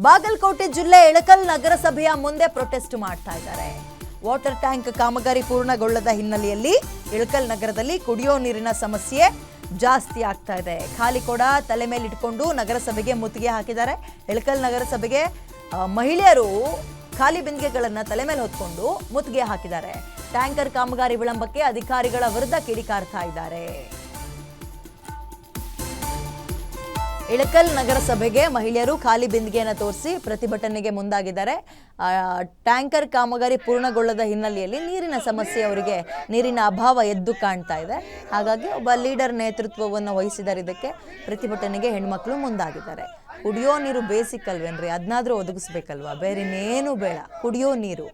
ಬಾಗಲಕೋಟೆ ಜಿಲ್ಲೆ ಇಳಕಲ್ ನಗರಸಭೆಯ ಮುಂದೆ ಪ್ರೊಟೆಸ್ಟ್ ಮಾಡ್ತಾ ಇದ್ದಾರೆ. ವಾಟರ್ ಟ್ಯಾಂಕ್ ಕಾಮಗಾರಿ ಪೂರ್ಣಗೊಳ್ಳದ ಹಿನ್ನೆಲೆಯಲ್ಲಿ ಇಳಕಲ್ ನಗರದಲ್ಲಿ ಕುಡಿಯೋ ನೀರಿನ ಸಮಸ್ಯೆ ಜಾಸ್ತಿ ಆಗ್ತಾ ಇದೆ. ಖಾಲಿ ಕೊಡ ತಲೆ ಮೇಲೆ ಇಟ್ಕೊಂಡು ನಗರಸಭೆಗೆ ಮುತ್ತಿಗೆ ಹಾಕಿದ್ದಾರೆ. ಇಳಕಲ್ ನಗರಸಭೆಗೆ ಮಹಿಳೆಯರು ಖಾಲಿ ಬಿಂದಿಗೆಗಳನ್ನು ತಲೆ ಮೇಲೆ ಹೊತ್ಕೊಂಡು ಮುತ್ತಿಗೆ ಹಾಕಿದ್ದಾರೆ. ಟ್ಯಾಂಕರ್ ಕಾಮಗಾರಿ ವಿಳಂಬಕ್ಕೆ ಅಧಿಕಾರಿಗಳ ವಿರುದ್ಧ ಕಿಡಿಕಾರ್ತಾ ಇದ್ದಾರೆ. ಇಳಕಲ್ ನಗರಸಭೆಗೆ ಮಹಿಳೆಯರು ಖಾಲಿ ಬಿಂದಿಗೆಯನ್ನು ತೋರಿಸಿ ಪ್ರತಿಭಟನೆಗೆ ಮುಂದಾಗಿದ್ದಾರೆ. ಟ್ಯಾಂಕರ್ ಕಾಮಗಾರಿ ಪೂರ್ಣಗೊಳ್ಳದ ಹಿನ್ನೆಲೆಯಲ್ಲಿ ನೀರಿನ ಸಮಸ್ಯೆ, ಅವರಿಗೆ ನೀರಿನ ಅಭಾವ ಎದ್ದು ಕಾಣ್ತಾ ಇದೆ. ಹಾಗಾಗಿ ಒಬ್ಬ ಲೀಡರ್ ನೇತೃತ್ವವನ್ನು ವಹಿಸಿದ್ದಾರೆ. ಇದಕ್ಕೆ ಪ್ರತಿಭಟನೆಗೆ ಹೆಣ್ಮಕ್ಳು ಮುಂದಾಗಿದ್ದಾರೆ. ಕುಡಿಯೋ ನೀರು ಬೇಸಿಕ್ ಅಲ್ವೇನ್ರಿ, ಅದನ್ನಾದ್ರೂ ಒದಗಿಸ್ಬೇಕಲ್ವಾ, ಬೇರೆ ಇನ್ನೇನು ಬೇಡ, ಕುಡಿಯೋ ನೀರು.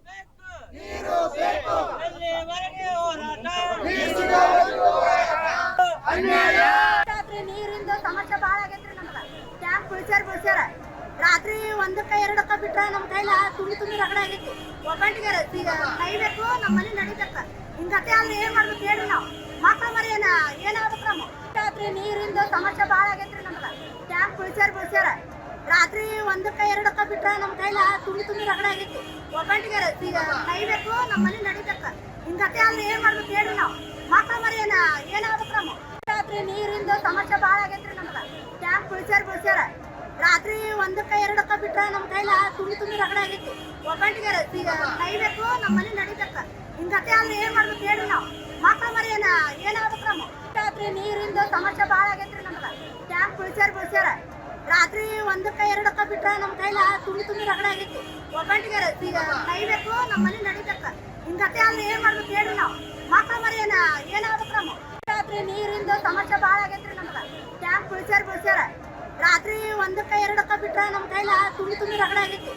ನೀರಿಂದ ಸಮಸ್ಯೆ ಭಾಳ ಆಗೈತ್ರಿ. ನಮ್ಗೆ ಟ್ಯಾಂಕ್ ಬಿಡ್ಸ್ಯಾರ ರಾತ್ರಿ 1ಕ್ಕೆ 2ಕ್ಕೆ ಬಿಟ್ರೆ ನಮ್ಮ ಕೈಲ ತುಂಬಿ ರಗಡ ಆಗೈತಿ. ಒಬ್ಬಂಟಿಗೆ ಕೈಬೇಕು, ನಮ್ಮ ಮನೆ ನಡಿಬೇಕ. ಹಿಂಗತ್ತೆ ಅಲ್ಲಿ ಏನ್ ಮಾಡ್ಬೇಕು ಹೇಳ್ರಿ, ನಾವು ಮಕ್ಳ ಮರಿ ಏನಾಗ್ಬೇಕು. ನಮ್ಮ ರಾತ್ರಿ ನೀರಿಂದ ಸಮಸ್ಯೆ ಭಾಳ ಆಗೈತ್ರಿ. ನಮ್ಗೆ ಟ್ಯಾಂಕ್ ಬಿಡ್ಸ್ಯಾರ ರಾತ್ರಿ 1ಕ್ಕೆ 2ಕ್ಕೆ ಬಿಟ್ರೆ ನಮ್ಮ ಕೈಲ ತುಂಬಿ ರಗಡ ಆಗೈತಿ. ಒಬ್ಬಂಟಿಗೆ ಕೈಬೇಕು, ನಮ್ಮ ಮನೆ ನಡಿಬೇಕ. ಹಿಂಗತ್ತೆ ಅಲ್ಲಿ ಏನ್ ಮಾಡ್ಬೇಕು ಹೇಳ್ರಿ, ನಾವು ಮಕ್ಳ ಮರಿ ಏನಾಗ್ಬೇಕು. ನಮ್ಮ ರಾತ್ರಿ ನೀರಿಂದ ಸಮಸ್ಯೆ ಭಾಳ ಆಗೈತ್ರಿ. ನಮ್ಗೆ ಟ್ಯಾಂಕ್ ಬಿಡ್ಸ್ಯಾರ ರಾತ್ರಿ 1ಕ್ಕೆ 2ಕ್ಕೆ ಬಿಟ್ರೆ ನಮ್ಮ ಕೈಲ ತುಂಬಿ ರಗಡ ಆಗೈತಿ. ಒಬ್ಬಂಟಿಗೆ ಕೈಬೇಕು, ನಮ್ಮ ಮನೆ ನಡಿಬೇಕ. ಹಿಂಗತ್ತೆ ಅಲ್ಲಿ ಏನ್ ಮಾಡ್ಬೇಕು ಹೇಳ್ರಿ, ನಾವು ಮಕ್ಳ ಮರಿ ಏನಾಗ್ಬೇಕು. ನಮ್ಮ ರಾತ್ರಿ ನೀರಿಂದ ಸಮಸ್ಯೆ ಭಾಳ ಆಗೈತ್ರಿ. ನಮ್ಗೆ ಟ್ಯಾಂಕ್ ಬಿಡ್ಸ್ಯಾರ ರಾತ್ರಿ 1ಕ್ಕೆ 2ಕ್ಕೆ ಬಿಟ್ರೆ ನಮ್ಮ ಕೈಲ ತುಂಬಿ ರಗಡ ಆಗೈತಿ. ಒಬ್ಬಂಟಿಗೆ ಕೈಬೇಕು, ನಮ್ಮ ಮನೆ ನಡಿಬೇಕ. ಹಿಂಗತ್ತೆ ಅಲ್ಲಿ ಏನ್ ಮಾಡ್ಬೇಕು ಹೇಳ್ರಿ, ನಾವು ಮಕ್ಳ ಮರಿ ಏನಾಗ್ಬೇಕು. ನಮ್ಮ ರಾತ್ರಿ ನೀರಿಂದ ಸಮಸ್ಯೆ ಭಾಳ ಆಗೈತ್ರಿ. ನಮ್ಗೆ ಟ್ಯಾಂಕ್ ಬಿಡ್ಸ್ಯಾರ ರಾತ್ರಿ 1ಕ್ಕೆ 2ಕ್ಕೆ ಬಿಟ್ರೆ ನಮ್ಮ ಕೈಲ ತುಂಬಿ ರಗಡ ಆಗೈತಿ.